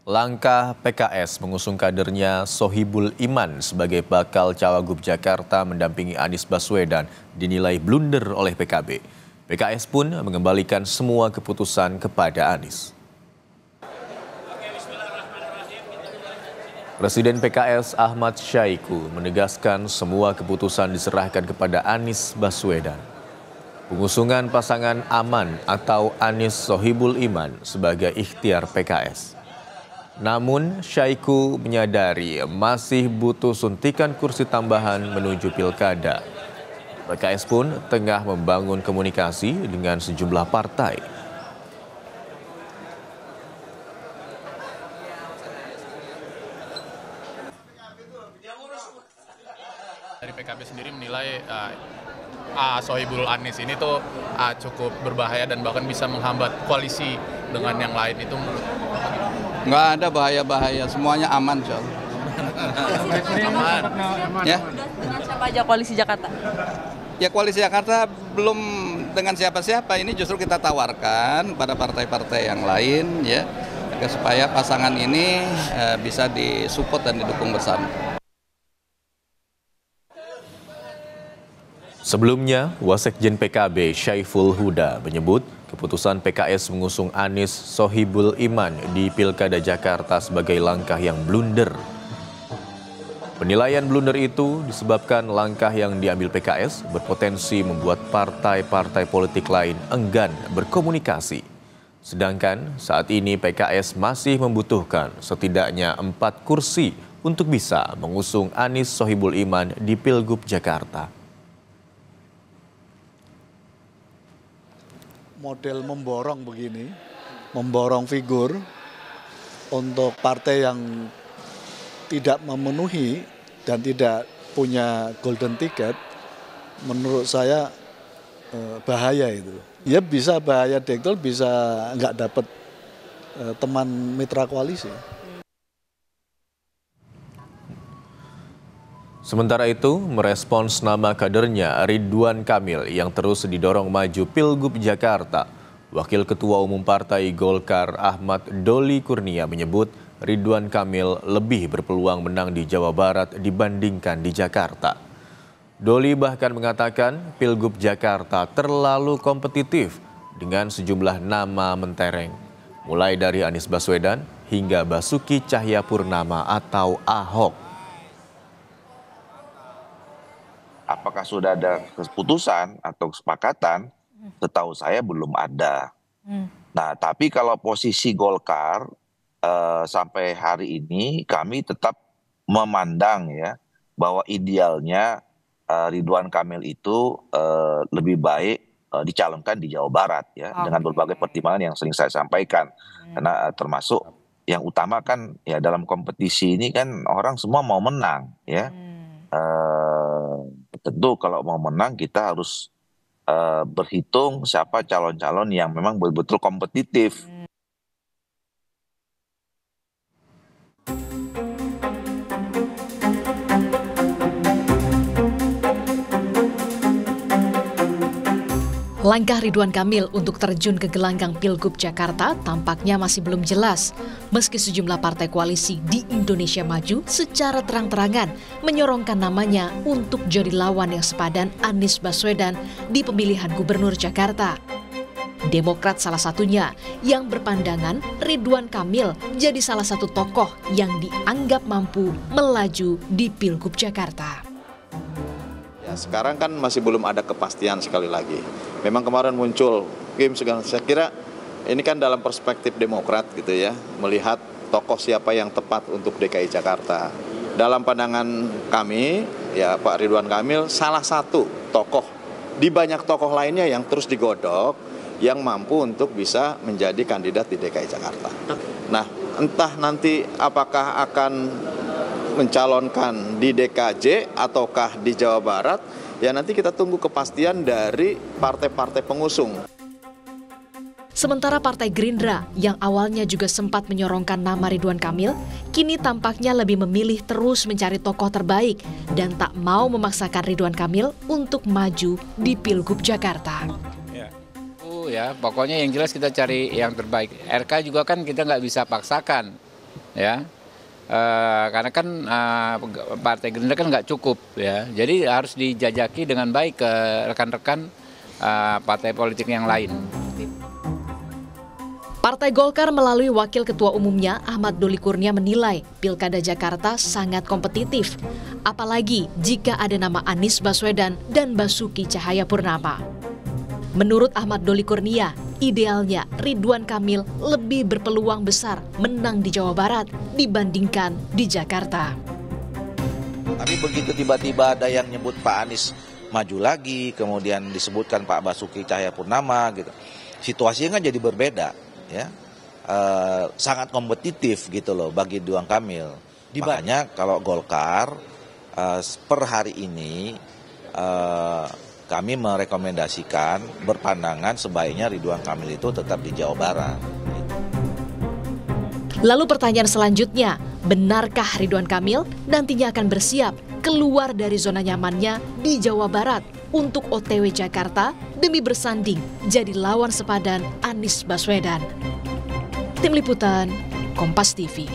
Langkah PKS mengusung kadernya Sohibul Iman sebagai bakal Cawagup Jakarta mendampingi Anies Baswedan dinilai blunder oleh PKB. PKS pun mengembalikan semua keputusan kepada Anies. Presiden PKS Ahmad Syaiqo menegaskan semua keputusan diserahkan kepada Anies Baswedan. Pengusungan pasangan Aman atau Anies Sohibul Iman sebagai ikhtiar PKS. Namun, Syaiqo menyadari masih butuh suntikan kursi tambahan menuju pilkada. PKS pun tengah membangun komunikasi dengan sejumlah partai. Dari PKB sendiri menilai Sohibul Anies ini tuh cukup berbahaya dan bahkan bisa menghambat koalisi dengan yang lain. Itu nggak ada bahaya-bahaya, semuanya aman, Sol. Aman. Ya. Dengan siapa aja koalisi Jakarta? Ya koalisi Jakarta belum dengan siapa-siapa, ini justru kita tawarkan pada partai-partai yang lain ya, supaya pasangan ini bisa disupport dan didukung bersama. Sebelumnya, Wasekjen PKB Syaiful Huda menyebut keputusan PKS mengusung Anies Sohibul Iman di Pilkada Jakarta sebagai langkah yang blunder. Penilaian blunder itu disebabkan langkah yang diambil PKS berpotensi membuat partai-partai politik lain enggan berkomunikasi. Sedangkan saat ini PKS masih membutuhkan setidaknya 4 kursi untuk bisa mengusung Anies Sohibul Iman di Pilgub Jakarta. Model memborong begini, memborong figur untuk partai yang tidak memenuhi dan tidak punya golden ticket, menurut saya bahaya itu. Ya bisa bahaya dektul, bisa nggak dapat teman mitra koalisi. Sementara itu, merespons nama kadernya Ridwan Kamil yang terus didorong maju Pilgub Jakarta. Wakil Ketua Umum Partai Golkar Ahmad Doli Kurnia menyebut Ridwan Kamil lebih berpeluang menang di Jawa Barat dibandingkan di Jakarta. Doli bahkan mengatakan Pilgub Jakarta terlalu kompetitif dengan sejumlah nama mentereng, mulai dari Anies Baswedan hingga Basuki Cahayapurnama atau Ahok. Apakah sudah ada keputusan atau kesepakatan? Setahu saya belum ada. Nah, tapi kalau posisi Golkar sampai hari ini kami tetap memandang ya bahwa idealnya Ridwan Kamil itu lebih baik dicalonkan di Jawa Barat ya, dengan berbagai pertimbangan yang sering saya sampaikan. Karena termasuk yang utama kan ya dalam kompetisi ini kan orang semua mau menang ya. Tentu kalau mau menang kita harus berhitung siapa calon-calon yang memang betul-betul kompetitif. Langkah Ridwan Kamil untuk terjun ke gelanggang Pilgub Jakarta tampaknya masih belum jelas. Meski sejumlah partai koalisi di Indonesia Maju secara terang-terangan menyorongkan namanya untuk jadi lawan yang sepadan Anies Baswedan di pemilihan Gubernur Jakarta. Demokrat salah satunya yang berpandangan Ridwan Kamil jadi salah satu tokoh yang dianggap mampu melaju di Pilgub Jakarta. Ya, sekarang kan masih belum ada kepastian sekali lagi. Memang kemarin muncul game segala, saya kira ini kan dalam perspektif Demokrat gitu ya, melihat tokoh siapa yang tepat untuk DKI Jakarta. Dalam pandangan kami, ya Pak Ridwan Kamil salah satu tokoh di banyak tokoh lainnya yang terus digodok, yang mampu untuk bisa menjadi kandidat di DKI Jakarta. Nah, entah nanti apakah akan mencalonkan di DKJ ataukah di Jawa Barat, ya nanti kita tunggu kepastian dari partai-partai pengusung. Sementara Partai Gerindra yang awalnya juga sempat menyorongkan nama Ridwan Kamil, kini tampaknya lebih memilih terus mencari tokoh terbaik dan tak mau memaksakan Ridwan Kamil untuk maju di Pilgub Jakarta. Ya, pokoknya yang jelas kita cari yang terbaik. RK juga kan kita nggak bisa paksakan. ya. Karena kan Partai Gerindra kan nggak cukup ya, jadi harus dijajaki dengan baik ke rekan-rekan partai politik yang lain. Partai Golkar melalui Wakil Ketua Umumnya Ahmad Doli Kurnia menilai Pilkada Jakarta sangat kompetitif, apalagi jika ada nama Anies Baswedan dan Basuki Cahayapurnama. Menurut Ahmad Doli Kurnia, idealnya Ridwan Kamil lebih berpeluang besar menang di Jawa Barat dibandingkan di Jakarta. Tapi begitu tiba-tiba ada yang nyebut Pak Anies maju lagi, kemudian disebutkan Pak Basuki Cahayapurnama gitu, situasinya kan jadi berbeda, ya, sangat kompetitif gitu loh bagi Ridwan Kamil. Makanya kalau Golkar per hari ini kami merekomendasikan berpandangan sebaiknya Ridwan Kamil itu tetap di Jawa Barat. Lalu pertanyaan selanjutnya, benarkah Ridwan Kamil nantinya akan bersiap keluar dari zona nyamannya di Jawa Barat untuk OTW Jakarta demi bersanding jadi lawan sepadan Anies Baswedan? Tim Liputan, Kompas TV.